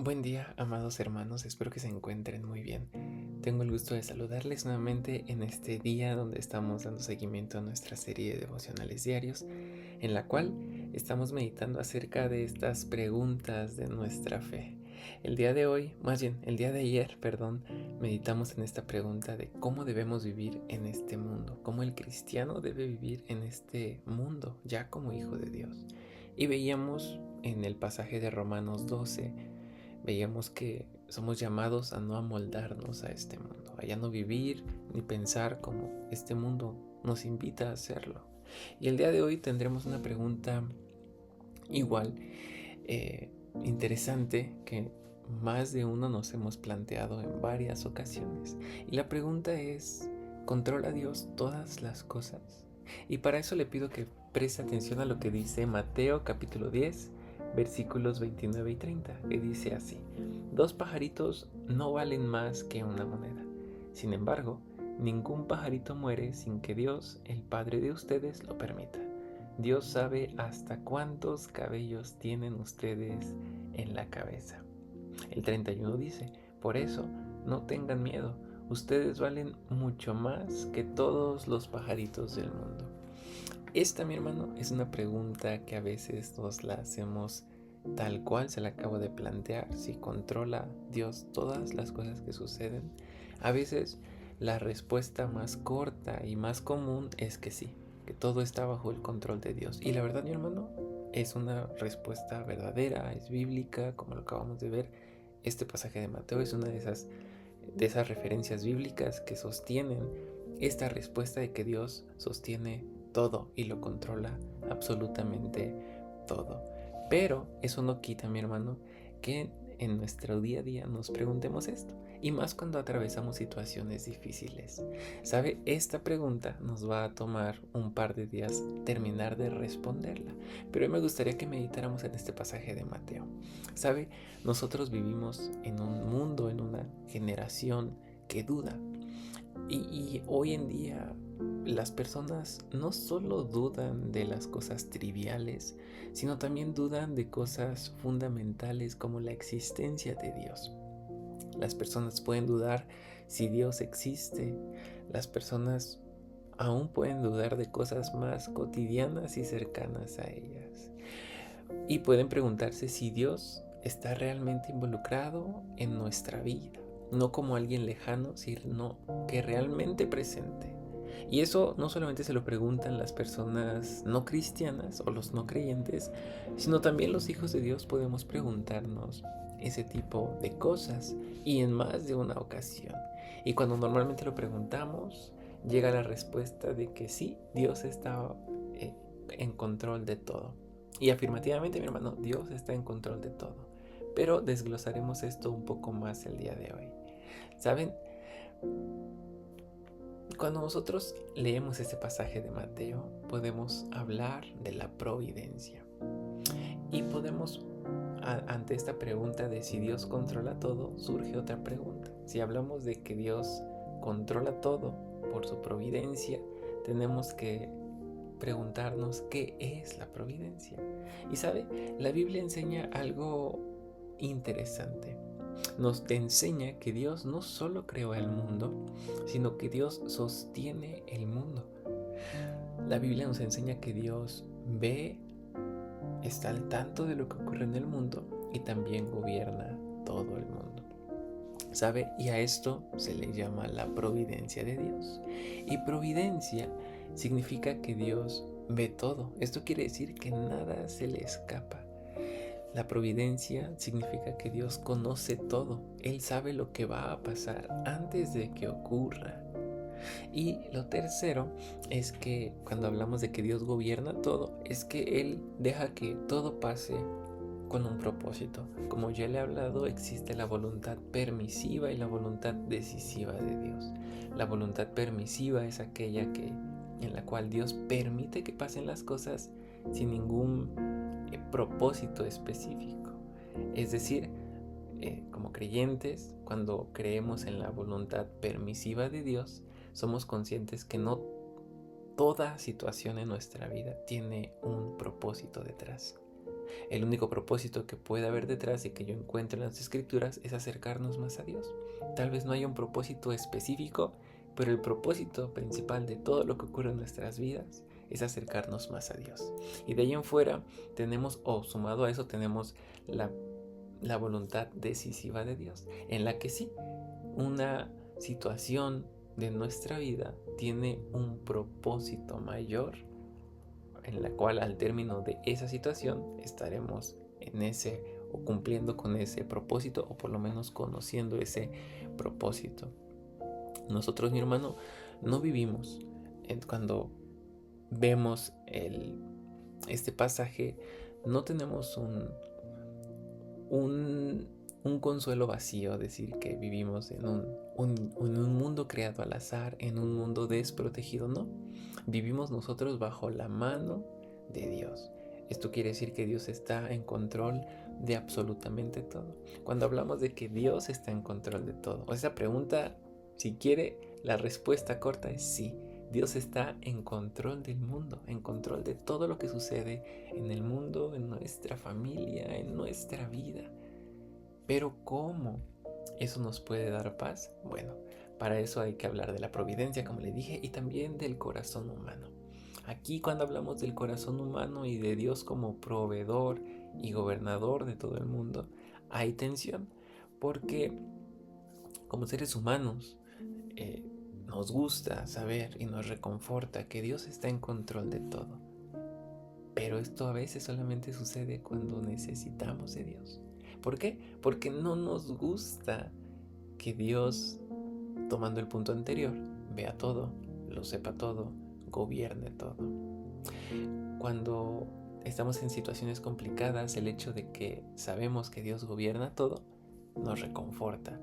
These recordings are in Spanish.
Buen día, amados hermanos, espero que se encuentren muy bien. Tengo el gusto de saludarles nuevamente en este día donde estamos dando seguimiento a nuestra serie de devocionales diarios, en la cual estamos meditando acerca de estas preguntas de nuestra fe. El día de hoy, más bien, el día de ayer, meditamos en esta pregunta de cómo debemos vivir en este mundo, cómo el cristiano debe vivir en este mundo, ya como hijo de Dios. Y veíamos en el pasaje de Romanos 12, veíamos que somos llamados a no amoldarnos a este mundo, a ya no vivir ni pensar como este mundo nos invita a hacerlo. Y el día de hoy tendremos una pregunta igual interesante que más de uno nos hemos planteado en varias ocasiones. Y la pregunta es, ¿controla Dios todas las cosas? Y para eso le pido que preste atención a lo que dice Mateo capítulo 10, versículos 29 y 30, que dice así: Dos pajaritos no valen más que una moneda. Sin embargo, ningún pajarito muere sin que Dios, el Padre de ustedes, lo permita. Dios sabe hasta cuántos cabellos tienen ustedes en la cabeza. El 31 dice: Por eso, no tengan miedo. Ustedes valen mucho más que todos los pajaritos del mundo. Esta, mi hermano, es una pregunta que a veces nos la hacemos tal cual se la acabo de plantear: si controla Dios todas las cosas que suceden. A veces la respuesta más corta y más común es que sí, que todo está bajo el control de Dios. Y la verdad, mi hermano, es una respuesta verdadera, es bíblica, como lo acabamos de ver. Este pasaje de Mateo es una de esas referencias bíblicas que sostienen esta respuesta de que Dios sostiene todo y lo controla absolutamente todo. Pero eso no quita, mi hermano, que en nuestro día a día nos preguntemos esto, y más cuando atravesamos situaciones difíciles. ¿Sabe? Esta pregunta nos va a tomar un par de días terminar de responderla, pero me gustaría que meditáramos en este pasaje de Mateo. ¿Sabe? Nosotros vivimos en un mundo, en una generación que duda. Y hoy en día las personas no solo dudan de las cosas triviales, sino también dudan de cosas fundamentales como la existencia de Dios. Las personas pueden dudar si Dios existe. Las personas aún pueden dudar de cosas más cotidianas y cercanas a ellas. Y pueden preguntarse si Dios está realmente involucrado en nuestra vida, no como alguien lejano, sino que realmente presente. Y eso no solamente se lo preguntan las personas no cristianas o los no creyentes, sino también los hijos de Dios podemos preguntarnos ese tipo de cosas, y en más de una ocasión. Y cuando normalmente lo preguntamos, llega la respuesta de que sí, Dios está en control de todo. Y afirmativamente, mi hermano, Dios está en control de todo. Pero desglosaremos esto un poco más el día de hoy. ¿Saben? Cuando nosotros leemos este pasaje de Mateo, podemos hablar de la providencia. Y podemos, ante esta pregunta de si Dios controla todo, surge otra pregunta. Si hablamos de que Dios controla todo por su providencia, tenemos que preguntarnos qué es la providencia. Y sabe, la Biblia enseña algo interesante. Nos enseña que Dios no solo creó el mundo, sino que Dios sostiene el mundo. La Biblia nos enseña que Dios ve, está al tanto de lo que ocurre en el mundo y también gobierna todo el mundo. ¿Sabe? Y a esto se le llama la providencia de Dios. Y providencia significa que Dios ve todo. Esto quiere decir que nada se le escapa. La providencia significa que Dios conoce todo. Él sabe lo que va a pasar antes de que ocurra. Y lo tercero es que cuando hablamos de que Dios gobierna todo, es que Él deja que todo pase con un propósito. Como ya le he hablado, existe la voluntad permisiva y la voluntad decisiva de Dios. La voluntad permisiva es aquella en la cual Dios permite que pasen las cosas sin ningún propósito específico. Es decir, como creyentes, cuando creemos en la voluntad permisiva de Dios, somos conscientes que no toda situación en nuestra vida tiene un propósito detrás. El único propósito que puede haber detrás y que yo encuentro en las escrituras es acercarnos más a Dios. Tal vez no haya un propósito específico, pero el propósito principal de todo lo que ocurre en nuestras vidas es acercarnos más a Dios. Y de ahí en fuera tenemos, o sumado a eso, tenemos la voluntad decisiva de Dios, en la que sí, una situación de nuestra vida tiene un propósito mayor, en la cual al término de esa situación estaremos en ese o cumpliendo con ese propósito, o por lo menos conociendo ese propósito. Nosotros, mi hermano, no vivimos cuando vemos este pasaje, no tenemos un consuelo vacío, decir que vivimos en un mundo creado al azar, en un mundo desprotegido. No, vivimos nosotros bajo la mano de Dios. Esto quiere decir que Dios está en control de absolutamente todo. Cuando hablamos de que Dios está en control de todo, o esa pregunta, si quiere, la respuesta corta es sí. Dios está en control del mundo, en control de todo lo que sucede en el mundo, en nuestra familia, en nuestra vida. Pero ¿cómo eso nos puede dar paz? Bueno, para eso hay que hablar de la providencia, como le dije, y también del corazón humano. Aquí, cuando hablamos del corazón humano y de Dios como proveedor y gobernador de todo el mundo, hay tensión, porque como seres humanos nos gusta saber y nos reconforta que Dios está en control de todo. Pero esto a veces solamente sucede cuando necesitamos de Dios. ¿Por qué? Porque no nos gusta que Dios, tomando el punto anterior, vea todo, lo sepa todo, gobierne todo. Cuando estamos en situaciones complicadas, el hecho de que sabemos que Dios gobierna todo nos reconforta.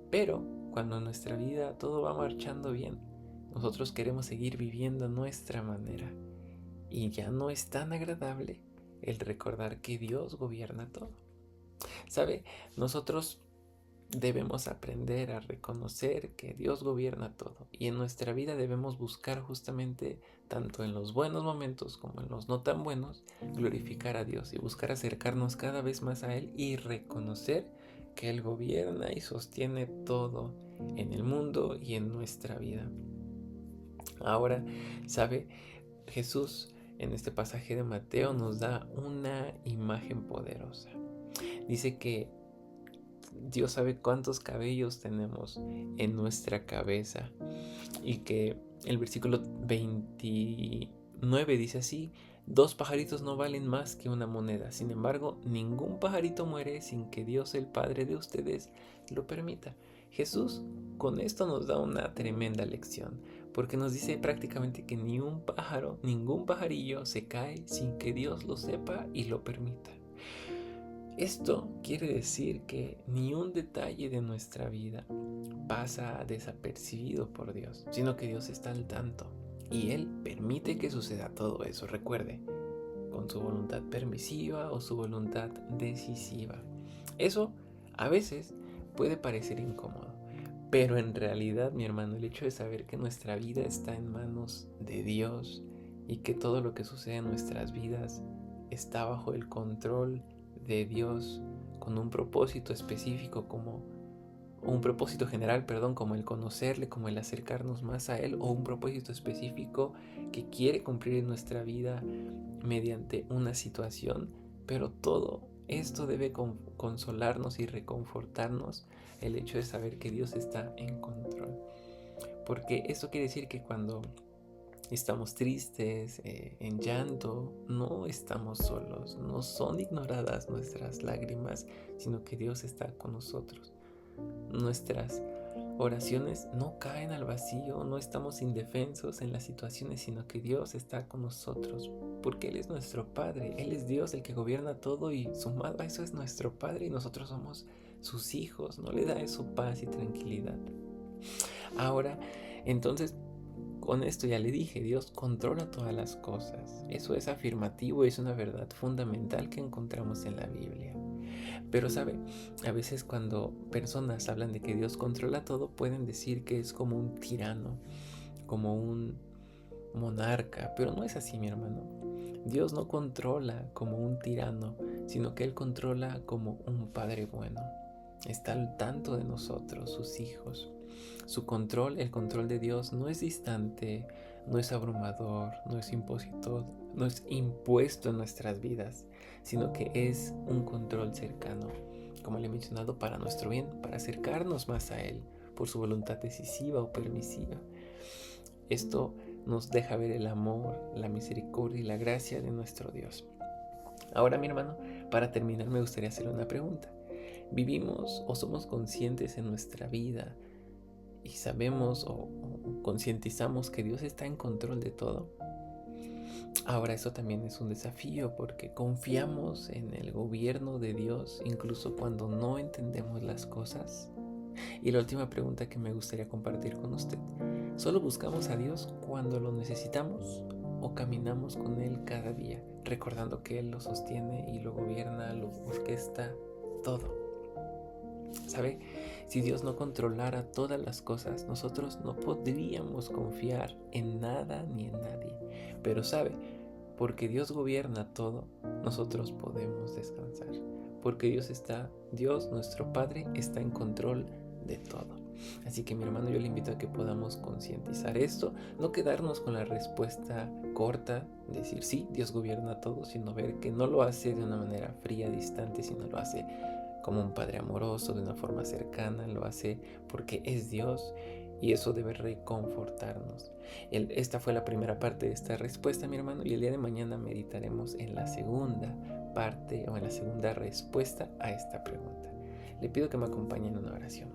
Pero cuando en nuestra vida todo va marchando bien, nosotros queremos seguir viviendo a nuestra manera. Y ya no es tan agradable el recordar que Dios gobierna todo. ¿Sabe? Nosotros debemos aprender a reconocer que Dios gobierna todo. Y en nuestra vida debemos buscar justamente, tanto en los buenos momentos como en los no tan buenos, glorificar a Dios y buscar acercarnos cada vez más a Él y reconocer que Él gobierna y sostiene todo en el mundo y en nuestra vida. Ahora, ¿sabe? Jesús en este pasaje de Mateo nos da una imagen poderosa. Dice que Dios sabe cuántos cabellos tenemos en nuestra cabeza y que el versículo 29 dice así: 2 pajaritos no valen más que una moneda. Sin embargo, ningún pajarito muere sin que Dios, el Padre de ustedes, lo permita. Jesús con esto nos da una tremenda lección, porque nos dice prácticamente que ni un pájaro, ningún pajarillo se cae sin que Dios lo sepa y lo permita. Esto quiere decir que ni un detalle de nuestra vida pasa desapercibido por Dios, sino que Dios está al tanto y Él permite que suceda todo eso. Recuerde, con su voluntad permisiva o su voluntad decisiva. Eso a veces puede parecer incómodo, pero en realidad, mi hermano, el hecho de saber que nuestra vida está en manos de Dios y que todo lo que sucede en nuestras vidas está bajo el control de Dios, con un propósito específico, como un propósito general, como el conocerle, como el acercarnos más a Él, o un propósito específico que quiere cumplir en nuestra vida mediante una situación. Pero todo esto debe consolarnos y reconfortarnos, el hecho de saber que Dios está en control. Porque esto quiere decir que cuando estamos tristes, en llanto, no estamos solos, no son ignoradas nuestras lágrimas, sino que Dios está con nosotros. Nuestras oraciones no caen al vacío, no estamos indefensos en las situaciones, sino que Dios está con nosotros, porque Él es nuestro Padre, Él es Dios el que gobierna todo, y sumado a eso es nuestro Padre y nosotros somos sus hijos. ¿No le da eso paz y tranquilidad? Ahora, entonces, con esto ya le dije, Dios controla todas las cosas. Eso es afirmativo, es una verdad fundamental que encontramos en la Biblia. Pero sabe, a veces cuando personas hablan de que Dios controla todo, pueden decir que es como un tirano, como un monarca, pero no es así, mi hermano. Dios no controla como un tirano, sino que Él controla como un Padre bueno. Está al tanto de nosotros, sus hijos. Su control, el control de Dios, no es distante, no es abrumador, no es impositor, no es impuesto en nuestras vidas, sino que es un control cercano, como le he mencionado, para nuestro bien, para acercarnos más a Él, por su voluntad decisiva o permisiva. Esto nos deja ver el amor, la misericordia y la gracia de nuestro Dios. Ahora, mi hermano, para terminar me gustaría hacerle una pregunta. ¿Vivimos o somos conscientes en nuestra vida y sabemos o concientizamos que Dios está en control de todo? Ahora, eso también es un desafío porque confiamos en el gobierno de Dios incluso cuando no entendemos las cosas. Y la última pregunta que me gustaría compartir con usted: ¿solo buscamos a Dios cuando lo necesitamos o caminamos con Él cada día, recordando que Él lo sostiene y lo gobierna, lo orquesta todo? ¿Sabe? Si Dios no controlara todas las cosas, nosotros no podríamos confiar en nada ni en nadie. Pero ¿sabe? Porque Dios gobierna todo, nosotros podemos descansar. Porque Dios, nuestro Padre, está en control de todo. Así que, mi hermano, yo le invito a que podamos concientizar esto, no quedarnos con la respuesta corta, decir sí, Dios gobierna todo, sino ver que no lo hace de una manera fría, distante, sino lo hace como un Padre amoroso, de una forma cercana, lo hace porque es Dios, y eso debe reconfortarnos. Esta fue la primera parte de esta respuesta, mi hermano, y el día de mañana meditaremos en la segunda parte o en la segunda respuesta a esta pregunta. Le pido que me acompañe en una oración.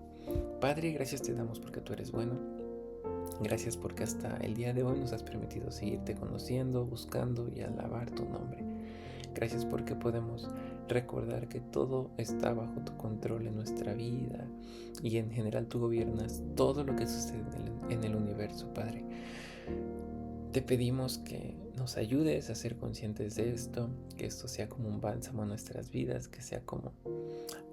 Padre, gracias te damos porque tú eres bueno. Gracias porque hasta el día de hoy nos has permitido seguirte conociendo, buscando y alabar tu nombre. Gracias porque podemos recordar que todo está bajo tu control en nuestra vida y en general tú gobiernas todo lo que sucede en el universo, Padre. Te pedimos que nos ayudes a ser conscientes de esto, que esto sea como un bálsamo a nuestras vidas, que sea como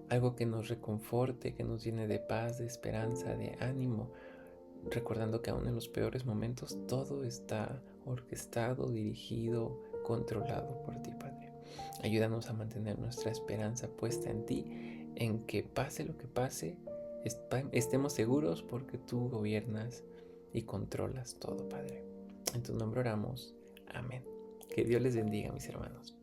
algo que nos reconforte, que nos llene de paz, de esperanza, de ánimo, recordando que aún en los peores momentos todo está orquestado, dirigido, controlado por ti, Padre. Ayúdanos a mantener nuestra esperanza puesta en ti, en que pase lo que pase, estemos seguros porque tú gobiernas y controlas todo, Padre. En tu nombre oramos. Amén. Que Dios les bendiga, mis hermanos.